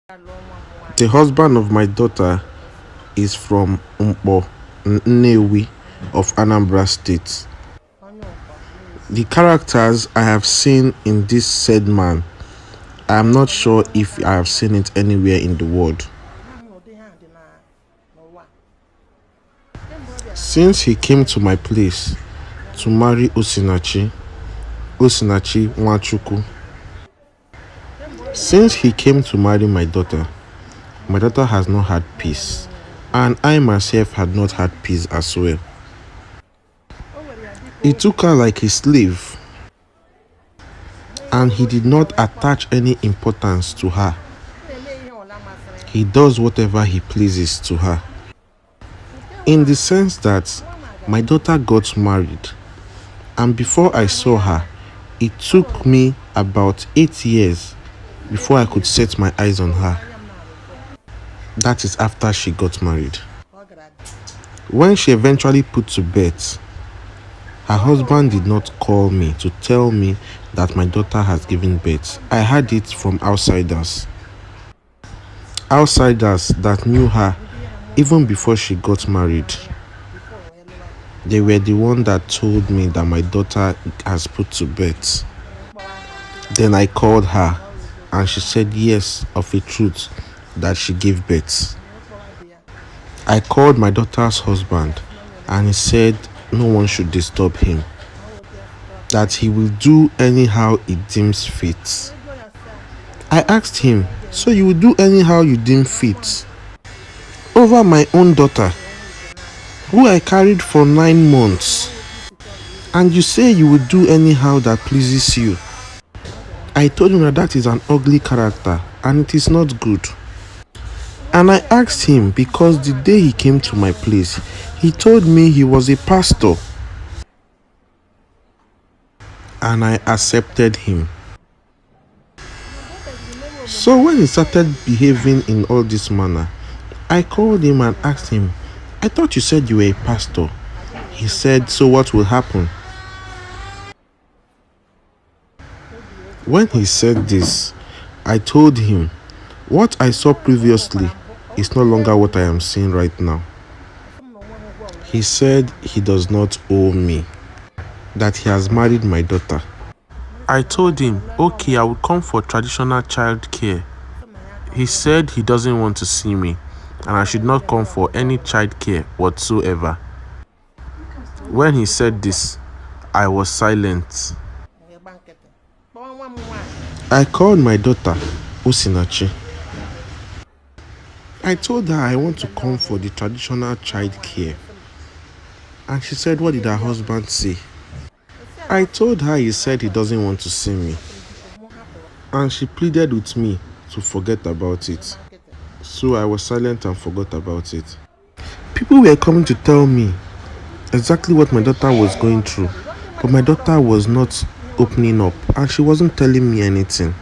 The husband of my daughter is from Nnewi of Anambra State. The characters I have seen in this said man, I am not sure if I have seen it anywhere in the world. Since he came to my place to marry Osinachi Nwachukwu, since he came to marry my daughter has not had peace, and I myself had not had peace as well. He took her like a slave, and he did not attach any importance to her. He does whatever he pleases to her. In the sense that my daughter got married, and before I saw her, it took me about 8 years before I could set my eyes on her. That is after she got married. When she eventually put to bed, her husband did not call me to tell me that my daughter has given birth. I heard it from outsiders. Outsiders that knew her even before she got married. They were the one that told me that my daughter has put to bed. Then I called her, and she said yes, of a truth, that she gave birth. I called my daughter's husband, and he said no one should disturb him, that he will do anyhow he deems fit. I asked him, so you will do anyhow you deem fit over my own daughter, who I carried for 9 months, and you say you will do anyhow that pleases you? I told him that is an ugly character and it is not good. And I asked him, because the day he came to my place, he told me he was a pastor. And I accepted him. So when he started behaving in all this manner, I called him and asked him, I thought you said you were a pastor. He said, so what will happen? When he said this, I told him, what I saw previously is no longer what I am seeing right now. He said he does not owe me, that he has married my daughter. I told him, okay, I will come for traditional child care. He said he doesn't want to see me, and I should not come for any child care whatsoever. When he said this, I was silent. I called my daughter, Osinachi. I told her I want to come for the traditional child care. And she said, what did her husband say? I told her he said he doesn't want to see me. And she pleaded with me to forget about it. So I was silent and forgot about it. People were coming to tell me exactly what my daughter was going through, but my daughter was not opening up, and she wasn't telling me anything.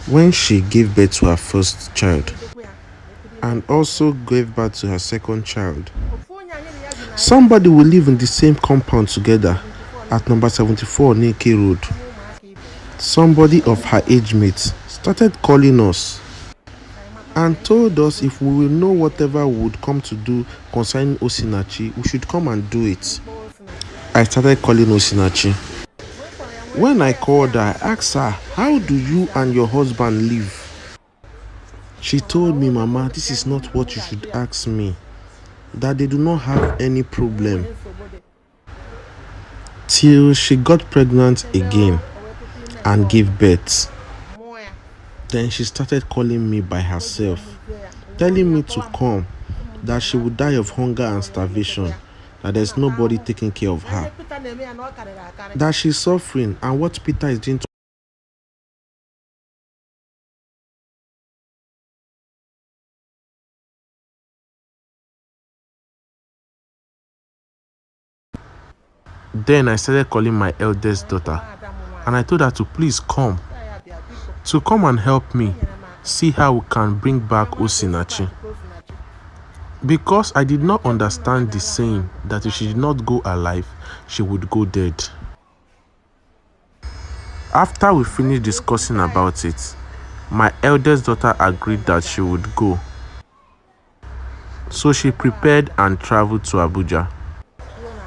When she gave birth to her first child and also gave birth to her second child, somebody will live in the same compound together at number 74 Nike Road. Somebody of her age mates started calling us and told us if we will know whatever would come to do concerning Osinachi, we should come and do it. I started calling Osinachi. When I called her, I asked her, how do you and your husband live? She told me, Mama, this is not what you should ask me, that they do not have any problem. Till she got pregnant again and gave birth. Then she started calling me by herself, telling me to come, that she would die of hunger and starvation, that there's nobody taking care of her, that she's suffering, and what Peter is doing to Then I started calling my eldest daughter, and I told her to please come and help me see how we can bring back Osinachi. Because I did not understand the saying that if she did not go alive, she would go dead. After we finished discussing about it, My eldest daughter agreed that she would go. So she prepared and traveled to Abuja.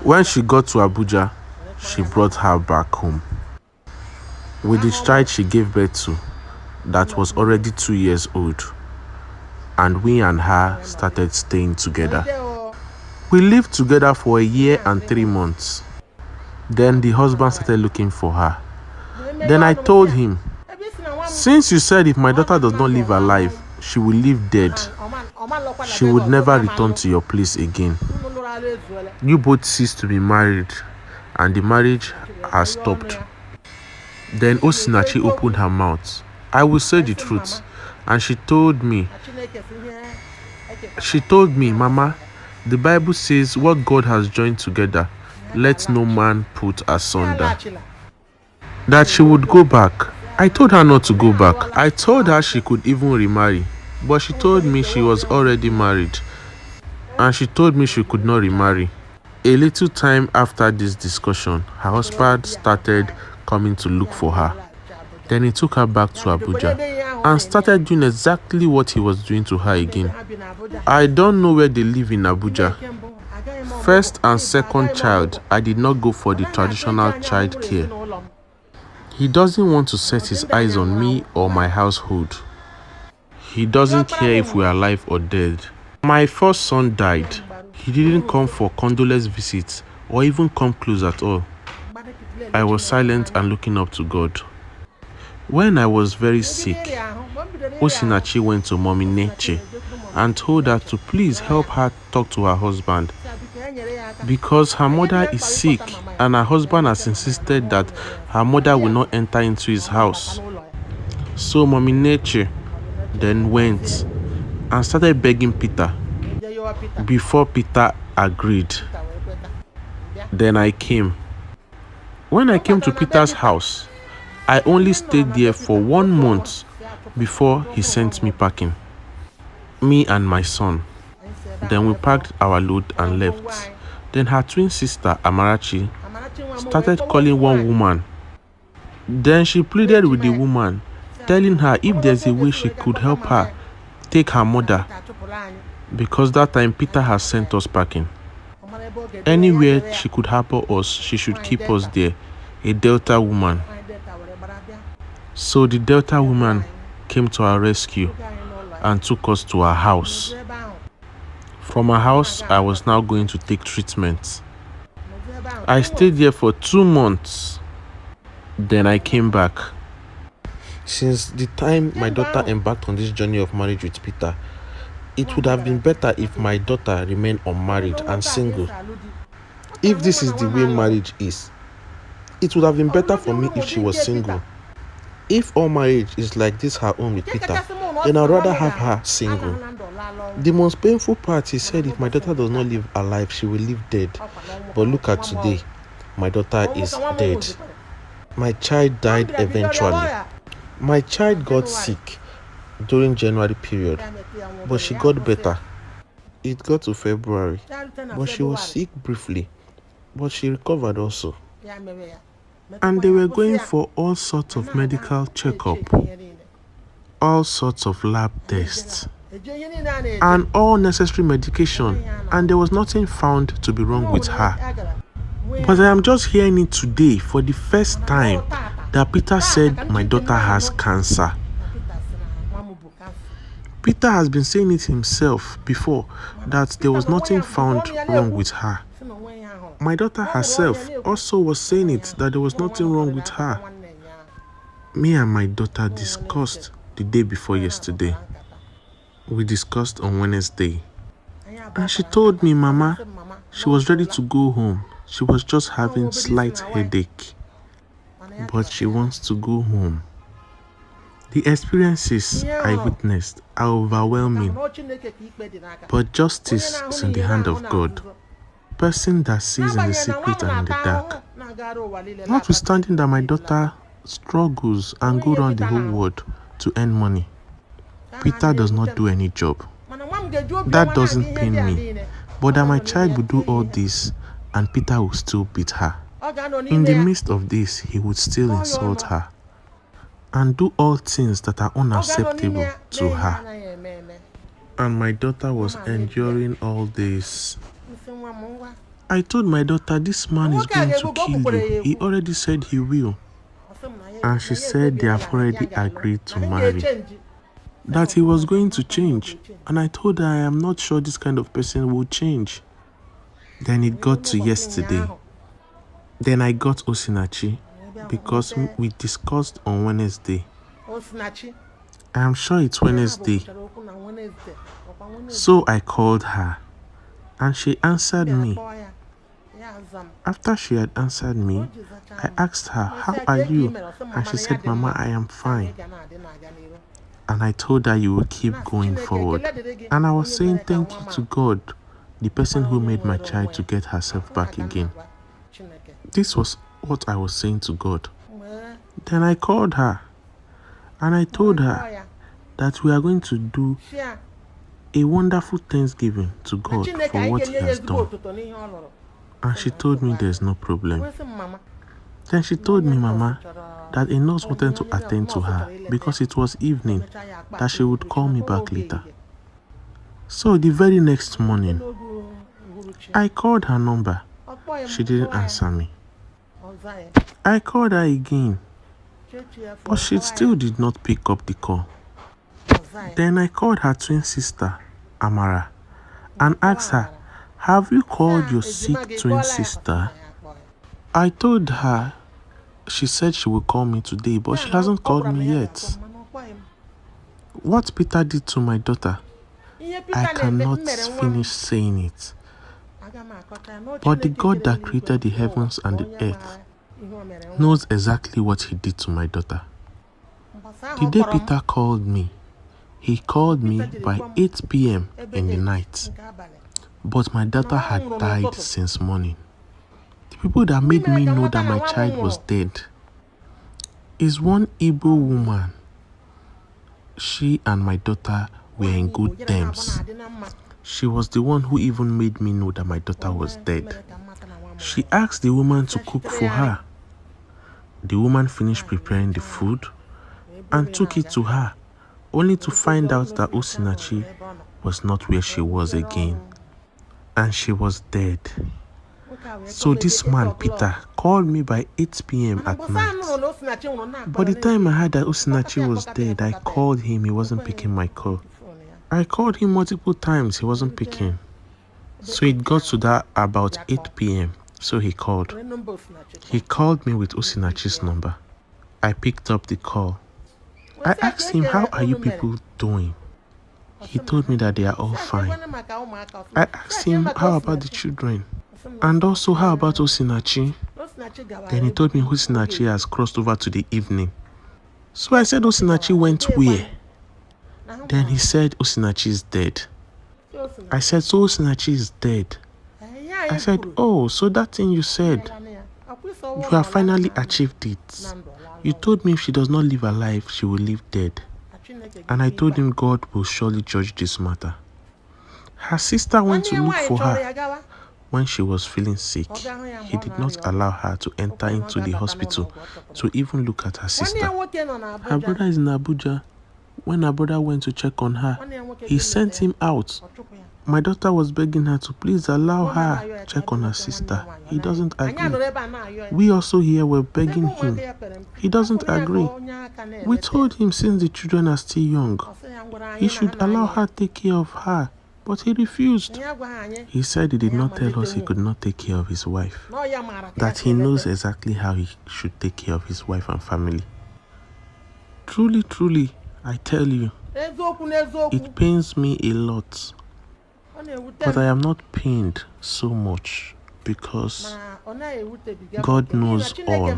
When she got to Abuja, she brought her back home with the child she gave birth to that was already 2 years old, and we and her started staying together. We lived together for 1 year and 3 months. Then the husband started looking for her. Then I told him, since you said if my daughter does not live alive, she will live dead, she would never return to your place again. You both ceased to be married, and the marriage has stopped. Then Osinachi opened her mouth. I will say the truth. And she told me, Mama, the Bible says what God has joined together, let no man put asunder. That she would go back. I told her not to go back. I told her she could even remarry. But she told me she was already married. And she told me she could not remarry. A little time after this discussion, her husband started coming to look for her. Then he took her back to Abuja and started doing exactly what he was doing to her again. I don't know where they live in Abuja. First and second child, I did not go for the traditional child care. He doesn't want to set his eyes on me or my household. He doesn't care if we are alive or dead. My first son died. He didn't come for condolence visits or even come close at all. I was silent and looking up to God. When I was very sick, Osinachi went to Mommy Neche and told her to please help her talk to her husband because her mother is sick and her husband has insisted that her mother will not enter into his house. So Mommy Neche then went and started begging Peter before Peter agreed. Then I came. When I came to Peter's house, I only stayed there for 1 month before he sent me packing. Me and my son. Then we packed our load and left. Then her twin sister, Amarachi, started calling one woman. Then she pleaded with the woman, telling her if there's a way she could help her take her mother, because that time Peter has sent us packing. Anywhere she could help us, she should keep us there. A Delta woman. So the Delta woman came to our rescue and took us to our house. From our house, I was now going to take treatment. I stayed there for 2 months. Then I came back. Since the time my daughter embarked on this journey of marriage with Peter, it would have been better if my daughter remained unmarried and single. If this is the way marriage is, it would have been better for me if she was single. If all marriage is like this her own with Peter, then I'd rather have her single. The most painful part, he said, if my daughter does not live alive, she will live dead. But look at today, my daughter is dead. My child died eventually. My child got sick during January period, but she got better. It got to February, but she was sick briefly, but she recovered also. And they were going for all sorts of medical checkup, all sorts of lab tests, and all necessary medication, and there was nothing found to be wrong with her. But I am just hearing it today for the first time that Peter said my daughter has cancer. Peter has been saying it himself before that there was nothing found wrong with her. My daughter herself also was saying it, that there was nothing wrong with her. Me and my daughter discussed the day before yesterday. We discussed on Wednesday. And she told me, Mama, she was ready to go home. She was just having slight headache. But she wants to go home. The experiences I witnessed are overwhelming. But justice is in the hand of God. Person that sees in the secret and in the dark. Notwithstanding that my daughter struggles and goes around the whole world to earn money, Peter does not do any job. That doesn't pain me. But that my child will do all this and Peter will still beat her. In the midst of this, he would still insult her. and do all things that are unacceptable to her. And my daughter was enduring all this. I told my daughter, this man is going to kill you. He already said he will. And she said they have already agreed to marry. That he was going to change. And I told her I am not sure this kind of person will change. Then it got to yesterday. Then I got Osinachi because we discussed on Wednesday. I am sure it's Wednesday. So I called her and she answered me. After she had answered me, I asked her, how are you? And she said, Mama, I am fine. And I told her you will keep going forward. And I was saying thank you to God, the person who made my child to get herself back again. This was what I was saying to God. Then I called her and I told her that we are going to do a wonderful thanksgiving to God for what He has done. And she told me there's no problem. Then she told me, Mama, that a nurse wanted to attend to her because it was evening, that she would call me back later. So the very next morning, I called her number. She didn't answer me. I called her again, but she still did not pick up the call. Then I called her twin sister, Amara, and asked her, have you called your sick twin sister? I told her, she said she will call me today, but she hasn't called me yet. What Peter did to my daughter, I cannot finish saying it. But the God that created the heavens and the earth knows exactly what He did to my daughter. The day Peter called me, he called me by 8 p.m. in the night. But my daughter had died since morning. The people that made me know that my child was dead is one Igbo woman. She and my daughter were in good terms. She was the one who even made me know that my daughter was dead. She asked the woman to cook for her. The woman finished preparing the food and took it to her, only to find out that Osinachi was not where she was again. And she was dead. So this man, Peter, called me by 8 p.m. at night. By the time I heard that Osinachi was dead, I called him. He wasn't picking my call. I called him multiple times. He wasn't picking. So it got to that about 8 p.m. So he called. He called me with Osinachi's number. I picked up the call. I asked him, how are you people doing? He told me that they are all fine. I asked him, how about the children? And also, how about Osinachi? Then he told me Osinachi has crossed over to the evening. So I said, Osinachi went where? Then he said, Osinachi is dead. I said, so Osinachi is dead? I said, oh, so that thing you said, you have finally achieved it. You told me if she does not live alive, she will live dead. And I told him God will surely judge this matter. Her sister went to look for her when she was feeling sick. He did not allow her to enter into the hospital to even look at her sister. Her brother is in Abuja. When her brother went to check on her, he sent him out. My daughter was begging her to please allow her check on her sister. He doesn't agree. We also here were begging him. He doesn't agree. We told him since the children are still young, he should allow her take care of her. But he refused. He said he did not tell us he could not take care of his wife. That he knows exactly how he should take care of his wife and family. Truly, truly, I tell you, it pains me a lot. But I am not pained so much because God knows all.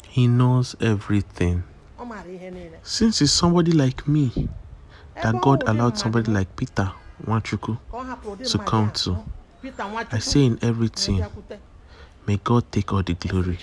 He knows everything. Since it's somebody like me that God allowed somebody like Peter Nwachukwu to come to, I say in everything, may God take all the glory.